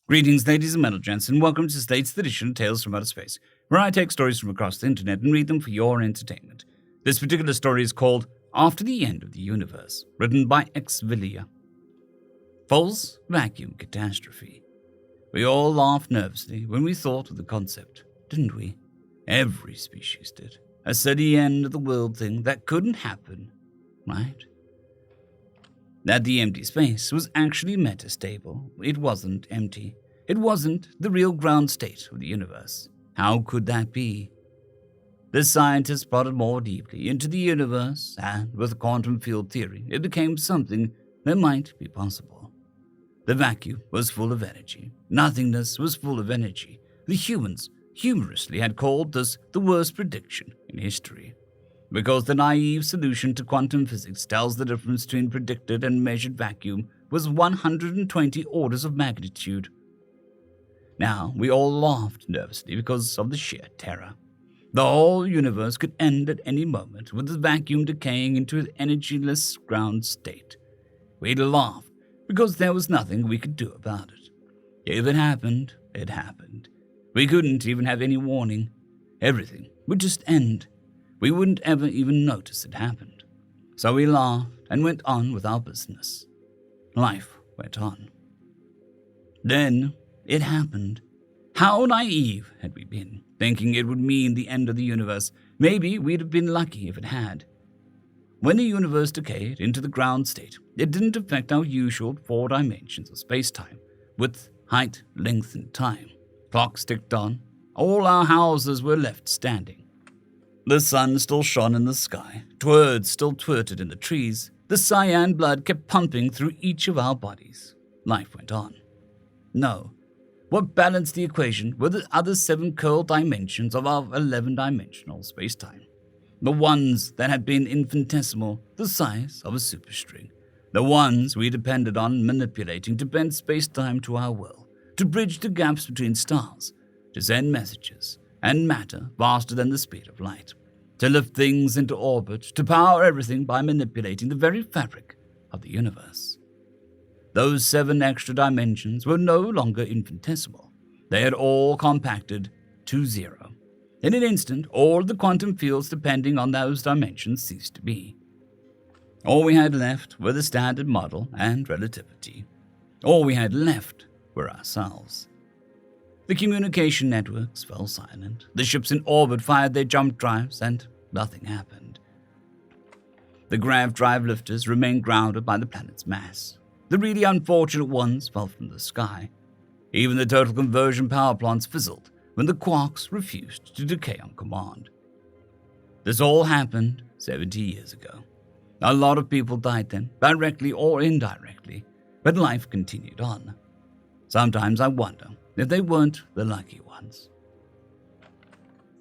Greetings, ladies and gentlemen, and welcome to this latest edition of Tales from Outer Space, where I take stories from across the internet and read them for your entertainment. This particular story is called After the End of the Universe, written by xviila. False Vacuum Catastrophe. We all laughed nervously when we thought of the concept, didn't we? Every species did. A steady end of the world thing that couldn't happen, right? That the empty space was actually metastable. It wasn't empty. It wasn't the real ground state of the universe. How could that be? The scientists prodded more deeply into the universe, and with quantum field theory, it became something that might be possible. The vacuum was full of energy. Nothingness was full of energy. The humans humorously had called this the worst prediction in history, because the naive solution to quantum physics tells the difference between predicted and measured vacuum was 120 orders of magnitude. Now, we all laughed nervously because of the sheer terror. The whole universe could end at any moment with the vacuum decaying into an energyless ground state. We'd laughed because there was nothing we could do about it. If it happened, it happened. We couldn't even have any warning. Everything would just end. We wouldn't ever even notice it happened. So we laughed and went on with our business. Life went on. Then it happened. How naive had we been, thinking it would mean the end of the universe. Maybe we'd have been lucky if it had. When the universe decayed into the ground state, it didn't affect our usual 4 dimensions of space-time, width, height, length, and time. Clocks ticked on. All our houses were left standing. The sun still shone in the sky, birds still twittered in the trees, the cyan blood kept pumping through each of our bodies. Life went on. No, what balanced the equation were the other 7 curled dimensions of our 11-dimensional space-time. The ones that had been infinitesimal, the size of a superstring. The ones we depended on manipulating to bend space-time to our will, to bridge the gaps between stars, to send messages and matter faster than the speed of light, to lift things into orbit, to power everything by manipulating the very fabric of the universe. Those 7 extra dimensions were no longer infinitesimal. They had all compacted to 0. In an instant, all the quantum fields depending on those dimensions ceased to be. All we had left were the standard model and relativity. All we had left were ourselves. The communication networks fell silent. The ships in orbit fired their jump drives, and nothing happened. The grav drive lifters remained grounded by the planet's mass. The really unfortunate ones fell from the sky. Even the total conversion power plants fizzled when the quarks refused to decay on command. This all happened 70 years ago. A lot of people died then, directly or indirectly, but life continued on. Sometimes I wonder if they weren't the lucky ones.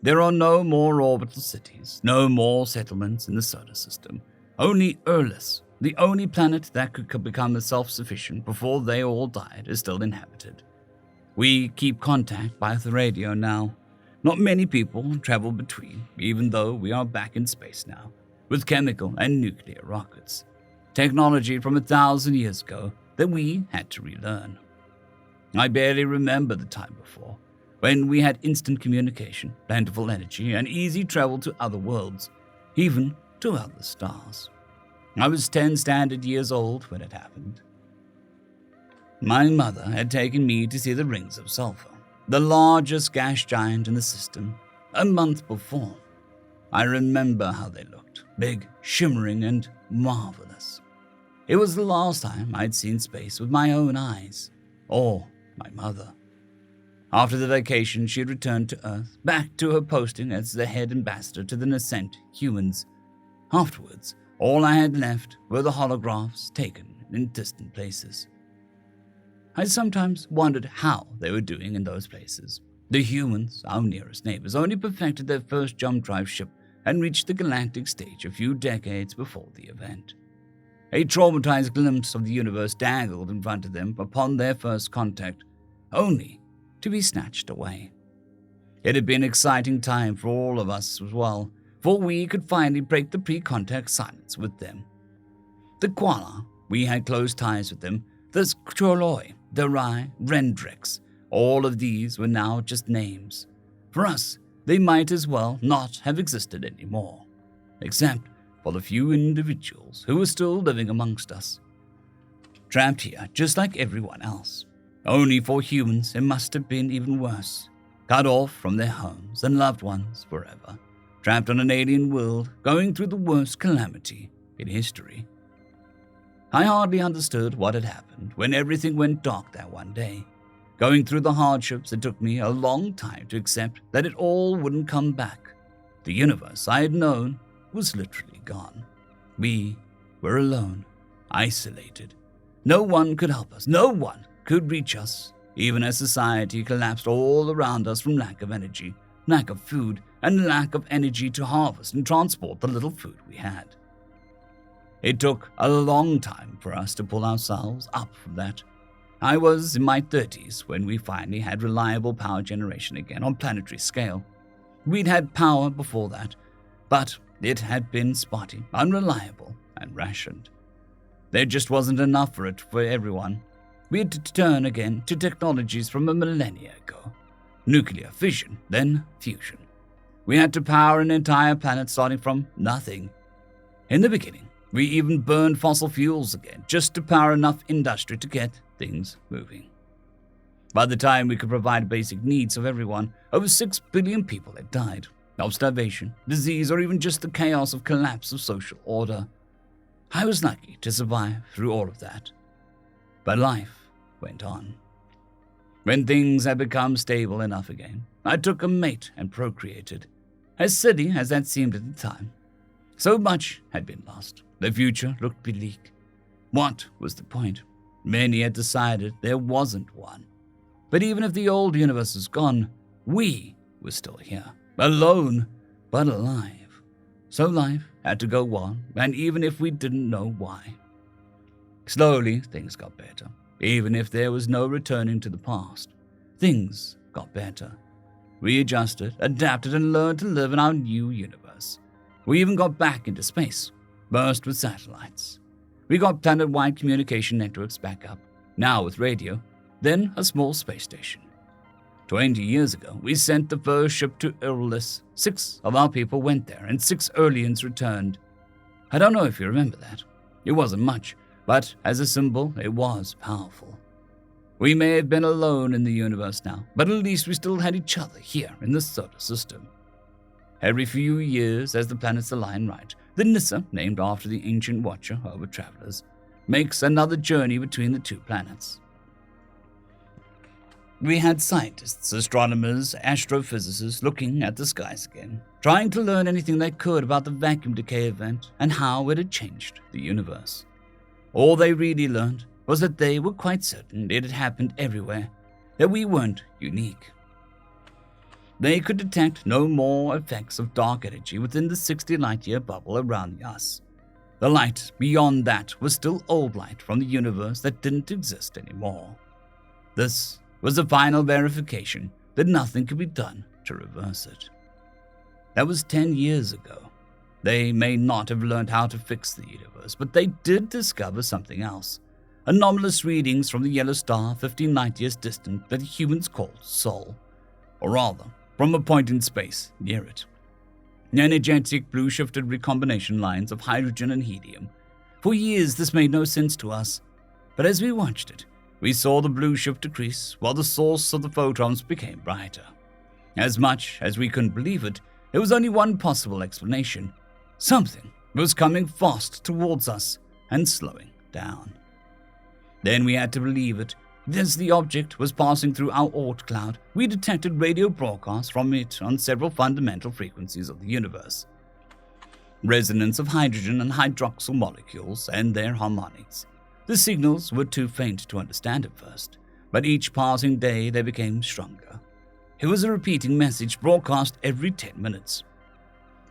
There are no more orbital cities, no more settlements in the solar system. Only Earth, the only planet that could become self-sufficient before they all died, is still inhabited. We keep contact by the radio now. Not many people travel between, even though we are back in space now, with chemical and nuclear rockets. Technology from 1,000 years ago that we had to relearn. I barely remember the time before, when we had instant communication, plentiful energy, and easy travel to other worlds, even to other stars. I was 10 standard years old when it happened. My mother had taken me to see the rings of sulfur, the largest gas giant in the system, a month before. I remember how they looked, big, shimmering, and marvelous. It was the last time I'd seen space with my own eyes, or my mother. After the vacation, she had returned to Earth, back to her posting as the head ambassador to the nascent humans. Afterwards, all I had left were the holographs taken in distant places. I sometimes wondered how they were doing in those places. The humans, our nearest neighbors, only perfected their first jump drive ship and reached the galactic stage a few decades before the event. A traumatized glimpse of the universe dangled in front of them upon their first contact, only to be snatched away. It had been an exciting time for all of us as well, for we could finally break the pre-contact silence with them. The Koala, we had close ties with them, the Kroloi, Darai, Rendrex. All of these were now just names. For us, they might as well not have existed anymore, except for the few individuals who were still living amongst us. Trapped here just like everyone else. Only for humans it must have been even worse. Cut off from their homes and loved ones forever. Trapped on an alien world, going through the worst calamity in history. I hardly understood what had happened when everything went dark that one day. Going through the hardships, it took me a long time to accept that it all wouldn't come back. The universe I had known was literally gone. We were alone, isolated. No one could help us. No one could reach us, even as society collapsed all around us from lack of energy, lack of food, and lack of energy to harvest and transport the little food we had. It took a long time for us to pull ourselves up from that. I was in my 30s when we finally had reliable power generation again on planetary scale. We'd had power before that, but it had been spotty, unreliable, and rationed. There just wasn't enough for it for everyone. We had to turn again to technologies from a millennia ago. Nuclear fission, then fusion. We had to power an entire planet starting from nothing. In the beginning, we even burned fossil fuels again, just to power enough industry to get things moving. By the time we could provide basic needs of everyone, over 6 billion people had died, of starvation, disease, or even just the chaos of collapse of social order. I was lucky to survive through all of that. But life went on. When things had become stable enough again, I took a mate and procreated. As silly as that seemed at the time. So much had been lost. The future looked bleak. What was the point? Many had decided there wasn't one. But even if the old universe was gone, we were still here. Alone, but alive. So life had to go on, and even if we didn't know why. Slowly, things got better. Even if there was no returning to the past, things got better. We adjusted, adapted, and learned to live in our new universe. We even got back into space, burst with satellites. We got planet-wide communication networks back up, now with radio, then a small space station. 20 years ago, we sent the first ship to Uranus. 6 of our people went there, and 6 aliens returned. I don't know if you remember that. It wasn't much, but as a symbol, it was powerful. We may have been alone in the universe now, but at least we still had each other here in the solar system. Every few years, as the planets align right, the Nissa, named after the ancient watcher over travelers, makes another journey between the two planets. We had scientists, astronomers, astrophysicists looking at the skies again, trying to learn anything they could about the vacuum decay event and how it had changed the universe. All they really learned was that they were quite certain it had happened everywhere, that we weren't unique. They could detect no more effects of dark energy within the 60 light-year bubble around us. The light beyond that was still old light from the universe that didn't exist anymore. This was the final verification that nothing could be done to reverse it. That was 10 years ago. They may not have learned how to fix the universe, but they did discover something else. Anomalous readings from the yellow star 15 light-years distant that humans called Sol. Or rather, from a point in space near it. Energetic blue-shifted recombination lines of hydrogen and helium. For years this made no sense to us, but as we watched it, we saw the blue shift decrease while the source of the photons became brighter. As much as we couldn't believe it, there was only one possible explanation. Something was coming fast towards us and slowing down. Then we had to believe it. As the object was passing through our Oort cloud, we detected radio broadcasts from it on several fundamental frequencies of the universe. Resonance of hydrogen and hydroxyl molecules and their harmonics. The signals were too faint to understand at first, but each passing day they became stronger. It was a repeating message broadcast every 10 minutes.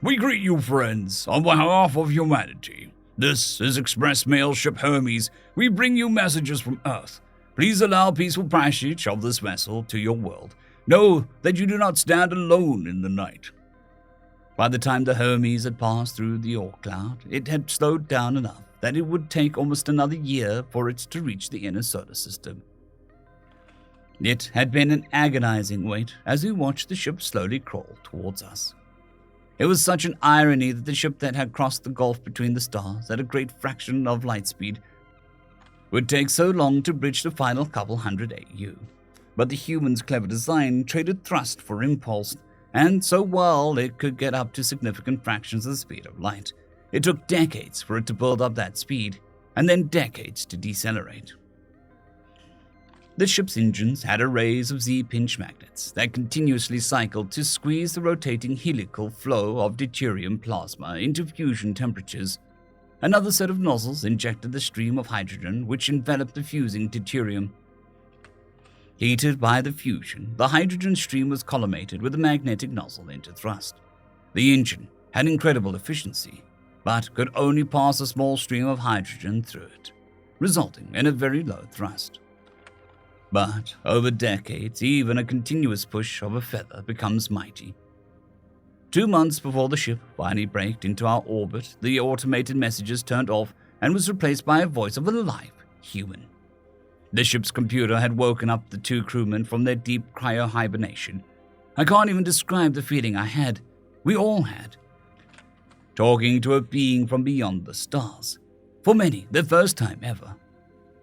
"We greet you, friends, on behalf of humanity. This is Express Mail Ship Hermes. We bring you messages from Earth. Please allow peaceful passage of this vessel to your world. Know that you do not stand alone in the night." By the time the Hermes had passed through the Oort cloud, it had slowed down enough that it would take almost another year for it to reach the inner solar system. It had been an agonizing wait as we watched the ship slowly crawl towards us. It was such an irony that the ship that had crossed the gulf between the stars at a great fraction of light speed would take so long to bridge the final couple hundred AU. But the humans' clever design traded thrust for impulse, and so while it could get up to significant fractions of the speed of light, it took decades for it to build up that speed, and then decades to decelerate. The ship's engines had arrays of Z-pinch magnets that continuously cycled to squeeze the rotating helical flow of deuterium plasma into fusion temperatures. Another set of nozzles injected the stream of hydrogen which enveloped the fusing deuterium. Heated by the fusion, the hydrogen stream was collimated with a magnetic nozzle into thrust. The engine had incredible efficiency, but could only pass a small stream of hydrogen through it, resulting in a very low thrust. But over decades, even a continuous push of a feather becomes mighty. 2 months before the ship finally braked into our orbit, the automated messages turned off and was replaced by a voice of a live human. The ship's computer had woken up the 2 crewmen from their deep cryo-hibernation. I can't even describe the feeling I had. We all had. Talking to a being from beyond the stars. For many, their first time ever.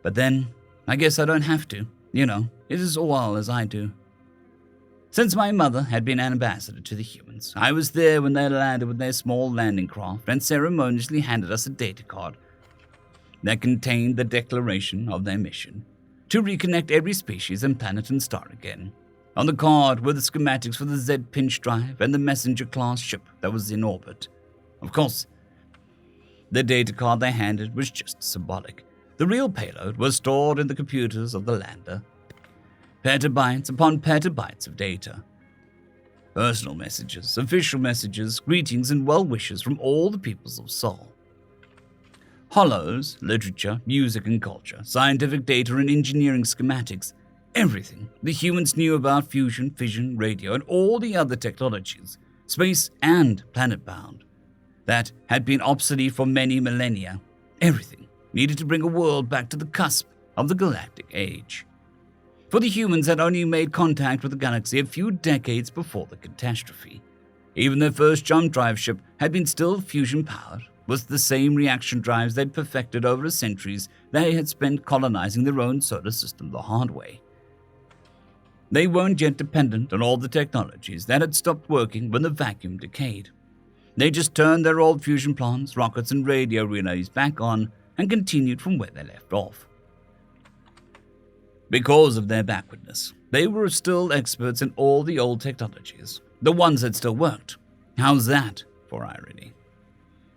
But then, I guess I don't have to. It is as well as I do. Since my mother had been an ambassador to the humans, I was there when they landed with their small landing craft and ceremoniously handed us a data card that contained the declaration of their mission, to reconnect every species and planet and star again. On the card were the schematics for the Z-pinch drive and the messenger-class ship that was in orbit. Of course, the data card they handed was just symbolic. The real payload was stored in the computers of the lander. Petabytes upon petabytes of data. Personal messages, official messages, greetings and well wishes from all the peoples of Sol. Hollows, literature, music and culture, scientific data and engineering schematics, everything the humans knew about fusion, fission, radio and all the other technologies, space and planet-bound, that had been obsolete for many millennia. Everything needed to bring a world back to the cusp of the galactic age. For the humans had only made contact with the galaxy a few decades before the catastrophe. Even their first jump drive ship had been still fusion-powered, with the same reaction drives they'd perfected over the centuries they had spent colonizing their own solar system the hard way. They weren't yet dependent on all the technologies that had stopped working when the vacuum decayed. They just turned their old fusion plants, rockets and radio relays back on and continued from where they left off. Because of their backwardness, they were still experts in all the old technologies, the ones that still worked. How's that for irony?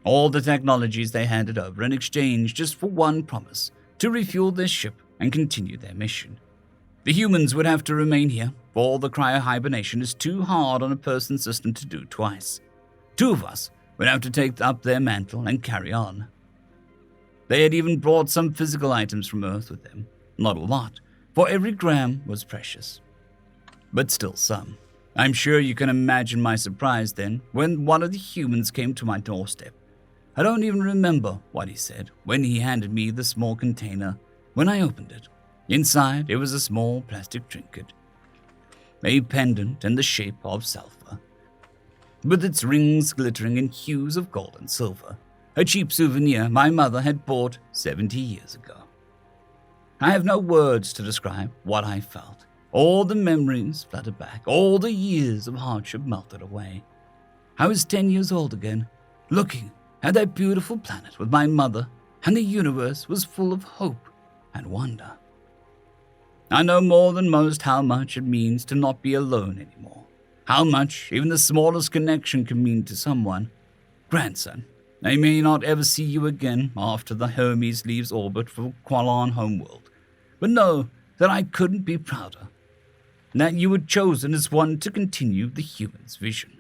All the technologies they handed over in exchange just for one promise, to refuel their ship and continue their mission. The humans would have to remain here, for the cryo-hibernation is too hard on a person's system to do twice. 2 of us would have to take up their mantle and carry on. They had even brought some physical items from Earth with them. Not a lot, for every gram was precious. But still some. I'm sure you can imagine my surprise then when one of the humans came to my doorstep. I don't even remember what he said when he handed me the small container. When I opened it, inside it was a small plastic trinket, a pendant in the shape of sulfur, with its rings glittering in hues of gold and silver. A cheap souvenir my mother had bought 70 years ago. I have no words to describe what I felt. All the memories flooded back, all the years of hardship melted away. I was 10 years old again, looking at that beautiful planet with my mother, and the universe was full of hope and wonder. I know more than most how much it means to not be alone anymore, how much even the smallest connection can mean to someone. Grandson, I may not ever see you again after the Hermes leaves orbit for Qualan homeworld, but know that I couldn't be prouder. That you were chosen as one to continue the human's vision.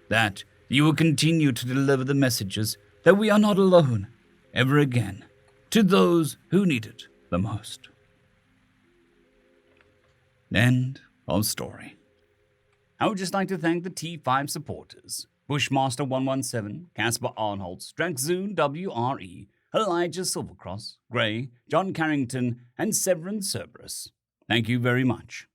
That you will continue to deliver the messages that we are not alone ever again to those who need it the most. End of story. I would just like to thank the T5 supporters: Bushmaster 117, Casper Arnholtz, Drexzoon WRE, Elijah Silvercross, Gray, John Carrington, and Severin Cerberus. Thank you very much.